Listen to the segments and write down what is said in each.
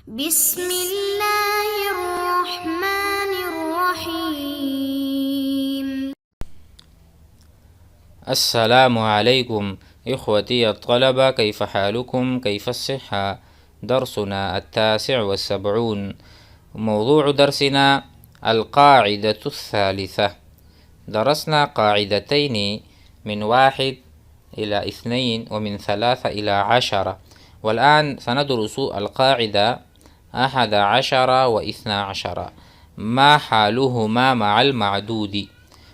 بسم الله الرحمن الرحيم. السلام عليكم إخوتي الطلبة، كيف حالكم؟ كيف الصحة؟ درسنا 79. موضوع درسنا القاعدة الثالثة. درسنا قاعدتين من 1 إلى 2 ومن 3 إلى 10، والآن سندرس القاعدة 11 و12، ما حالهما مع المعدود.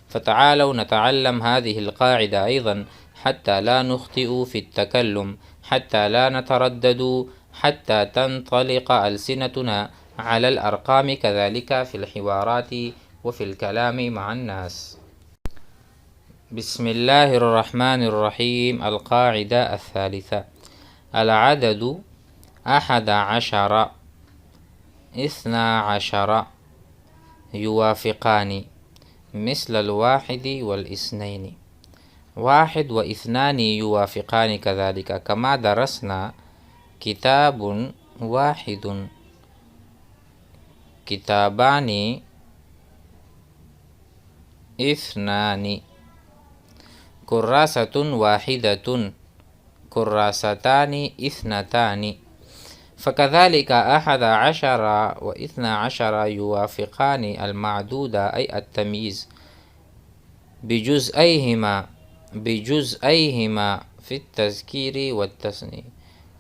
فتعالوا نتعلم هذه القاعدة أيضا حتى لا نخطئ في التكلم، حتى لا نتردد، حتى تنطلق ألسنتنا على الأرقام، كذلك في الحوارات وفي الكلام مع الناس. بسم الله الرحمن الرحيم. القاعدة الثالثة: العدد 11 12 يوافقان مثل 1 و2. 1 و2 يوافقان كذلك، كما درسنا كتاب واحد، كتابان 2، كراسة واحدة، كراستان 2. فكذلك 11 و12 يوافقان المعدود أي التمييز بجزئيهما في التذكير والتثنية.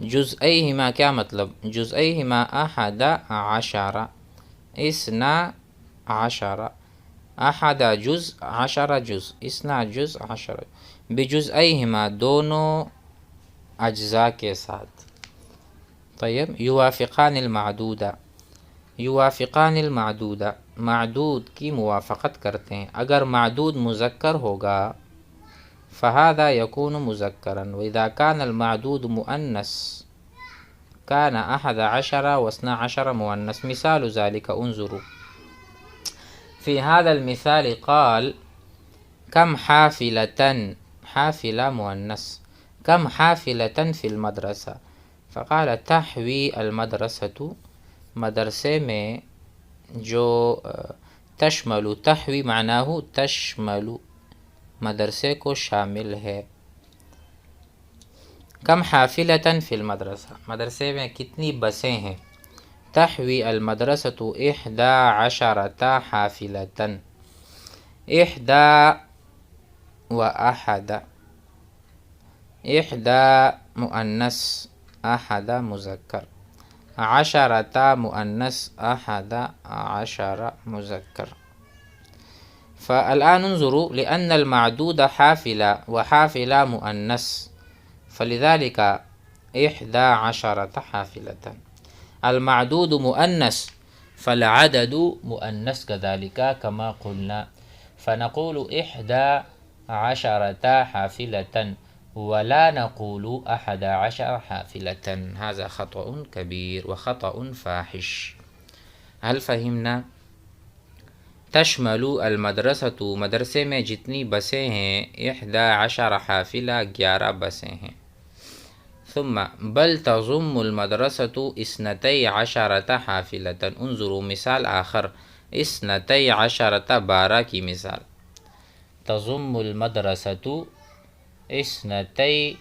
جزئيهما کیا مطلب؟ جزئیہما 11 12، 11 جز 10 جز، 12 جز 10، بجزئیہما دونوں اجزاء کے ساتھ. طیب، یوافقان المعدود، یوافقان المعدود، معدود کی موافقت کرتے ہیں. اگر معدود مذکر ہوگا فہذا یکون مذکرا، واذا کان المعدود مؤنث كان 11 و12 مؤنث. مثال ذلك انظروا في هذا المثال، قال كم حافلة، حافلة مؤنث، كم حافلة في المدرسة، فقال تحوی المدرسة، مدرسے میں جو تشمل، تحوی معناہ تشمل، مدرسے کو شامل ہے. کم حافلة فی المدرسہ، مدرسے میں کتنی بسیں ہیں. تحوی المدرسة 11 حافلة، 11 و1، 1 مؤنث 1 مذکر، 10 مؤنث 11 مذکر. فالآن انظروا، لأن المعدود حافلة وحافلة مؤنث، فلذلك 11 حافلة. المعدود مؤنث فالعدد مؤنث كذلك كما قلنا، فنقول 11 حافلة ولا نقول 11 حافلة. هذا خطأ كبير وخطأ فاحش. هل فهمنا؟ تشمل المدرسة، مدرسے میں جتنی بسیں ہیں، 11 حافلہ 11 بسیں ہیں. ثم بل تضم المدرسة 12 حافلة. انظروا مثال آخر، 12 12 کی مثال. تضم المدرسة 12،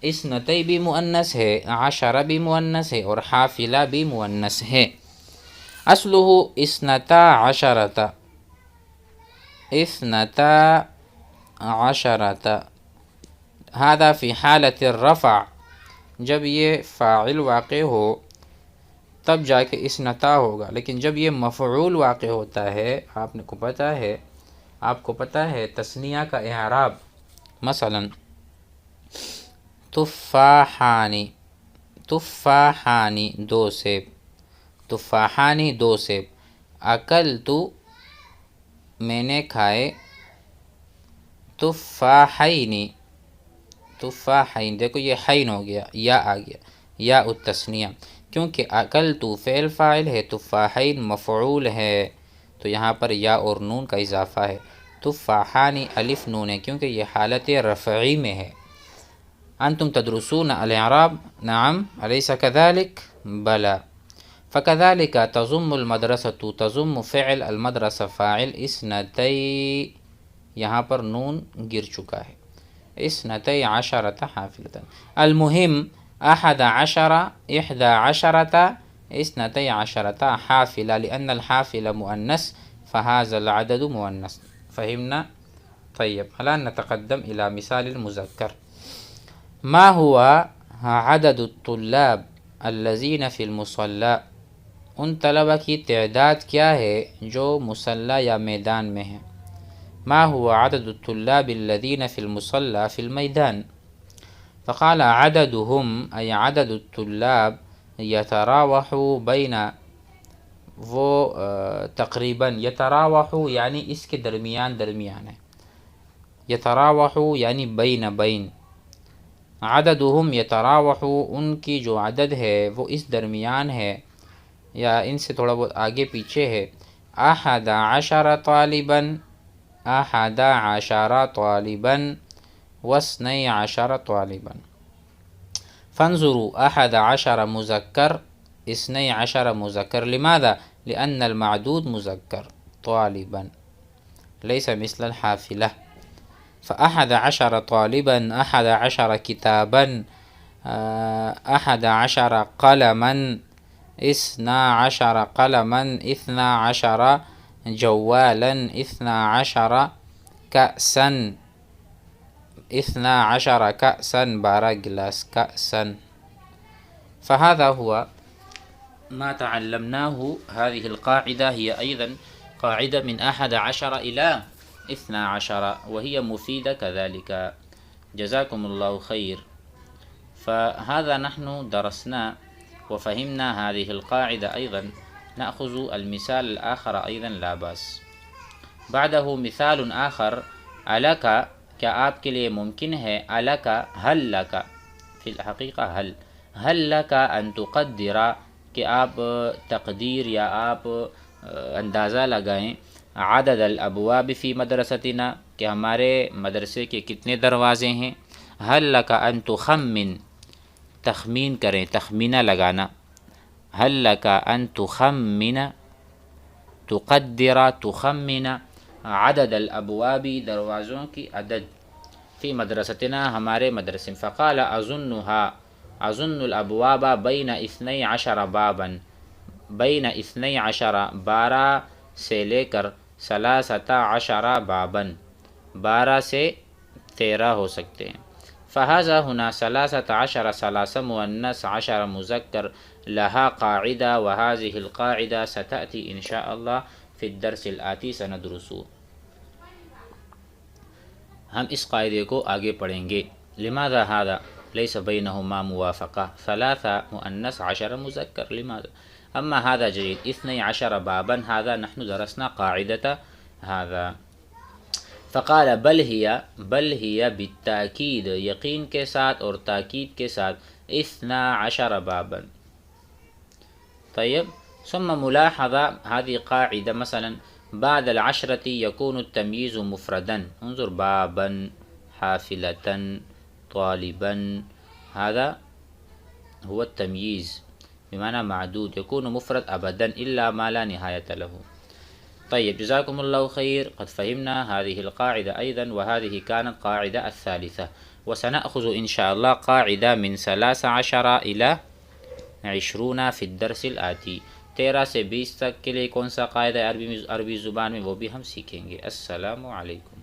12 بھی مؤنث ہے، 10 بھی مؤنث ہے، اور حافلہ بھی مؤنث ہے. اصلہ 12، 12. هذا فی حالت الرفع، جب یہ فاعل واقع ہو تب جا کے 12 ہوگا، لیکن جب یہ مفعول واقع ہوتا ہے، آپ کو پتہ ہے تثنیہ کا اعراب. مثلا تفاحانی، تفاحانی 2 سیب، تفاحانی 2 سیب. اکلتو میں نے کھائے، تفاحینی، تفاحین. دیکھو یہ حین ہو گیا، یا آ گیا، یا التثنیہ، کیونکہ اکلتو فعل فاعل ہے، تفاحین مفعول ہے، تو یہاں پر یا اور نون کا اضافہ ہے. تفاحانی الف نون ہے کیونکہ یہ حالت رفعی میں ہے. أنتم تدرسون الإعراب؟ نعم. أليس كذلك؟ بلى. فكذلك تضم المدرسة، تضم فعل المدرسة فاعل اثنتي، یہاں پر نون گر چکا ہے، اثنتي عشرة حافلة. المهم 11 11 اثنتي عشرة حافلة، لأن الحافلة مؤنث فهذا العدد مؤنث. فهمنا؟ طيب، الآن نتقدم إلى مثال المذكر. ما هو عدد الطلاب الذين في المصلى؟ ان طلبہ کی تعداد کیا ہے جو مصلی یا میدان میں ہیں. ما هو عدد الطلاب الذين في المصلى في الميدان؟ فقال عددهم أي عدد الطلاب يتراوح بين، وہ تقریباً یتراوح یعنی اس کے درمیان ہے، یتراوح یعنی بین بین، عددهم یتراوح ان کی جو عدد ہے وہ اس درمیان ہے یا ان سے تھوڑا بہت آگے پیچھے ہے. 11 طالباً، 11 طالباً و12 طالباً. فانظروا 11 مذکر 12 مذکر. لماذا؟ لأن المعدود مذکر طالباً ليس مثل الحافلة. ف11 طالباً، 11 كتاباً، 11 قلماً، 12 قلماً، 12 جوالاً، 12 كأساً، 12 كأساً، 12 گلاس كأساً. فهذا هو ما تعلمناه. هذه القاعدة هي أيضا قاعدة من 11 إلى 12 وهي مفيدة كذلك. جزاكم الله خير. فهذا نحن درسنا وفهمنا هذه القاعدة. أيضا نأخذ المثال الآخر أيضا لا بأس. بعده مثال آخر، ألك، کیا آپ کے لیے ممکن ہے، ألك هل لك، فی الحقیقہ هل لك أن تقدر، کہ آپ تقدیر یا آپ اندازہ لگائیں، عدد الابواب فی مدرستنا، کہ ہمارے مدرسے کے کتنے دروازے ہیں. هل لك أن تخمن، تخمین کریں، تخمینہ لگانا. هل لك أن تخمن، تقدر، تخمن عدد الابواب، دروازوں کی عدد، فی مدرستنا، ہمارے مدرسے. فقال أظنها، أظن الابواب بین 12 بابا، بین 12 12 سے لے کر 13 بابا، 12 سے 13 ہو سکتے ہیں. فهذا هنا 13 ثلاثة مؤنث 10 مذکر، لها قاعدة وهذه القاعدة ستأتي إن شاء الله في الدرس الآتي سندرسه. ہم اس قاعدے کو آگے پڑھیں گے. لماذا هذا ليس بينهما موافقة؟ 3 مؤنث 10 مذکر، لماذا؟ أما هذا جيد، 12 بابا، هذا نحن درسنا قاعدة هذا. فقال بل هي بالتأكيد، یقین کے ساتھ اور تاکید کے ساتھ، 12 بابا. طيب، ثم ملاحظة هذه قاعدة، مثلا بعد 10 يكون التمييز مفردا. انظر، بابا، حافلة، طالبا، هذا هو التمييز بمعنى معدود، يكون مفرد أبدا إلا ما لا نهاية له. طيب، جزاكم الله خير. قد فهمنا هذه القاعدة أيضا، وهذه كانت قاعدة الثالثة. وسنأخذ إن شاء الله قاعدة من 13 إلى 20 في الدرس الآتي. 13 سے 20 تک کے لیے کون سا قاعدہ عربی زبان میں، وہ بھی ہم سیکھیں گے. السلام علیکم.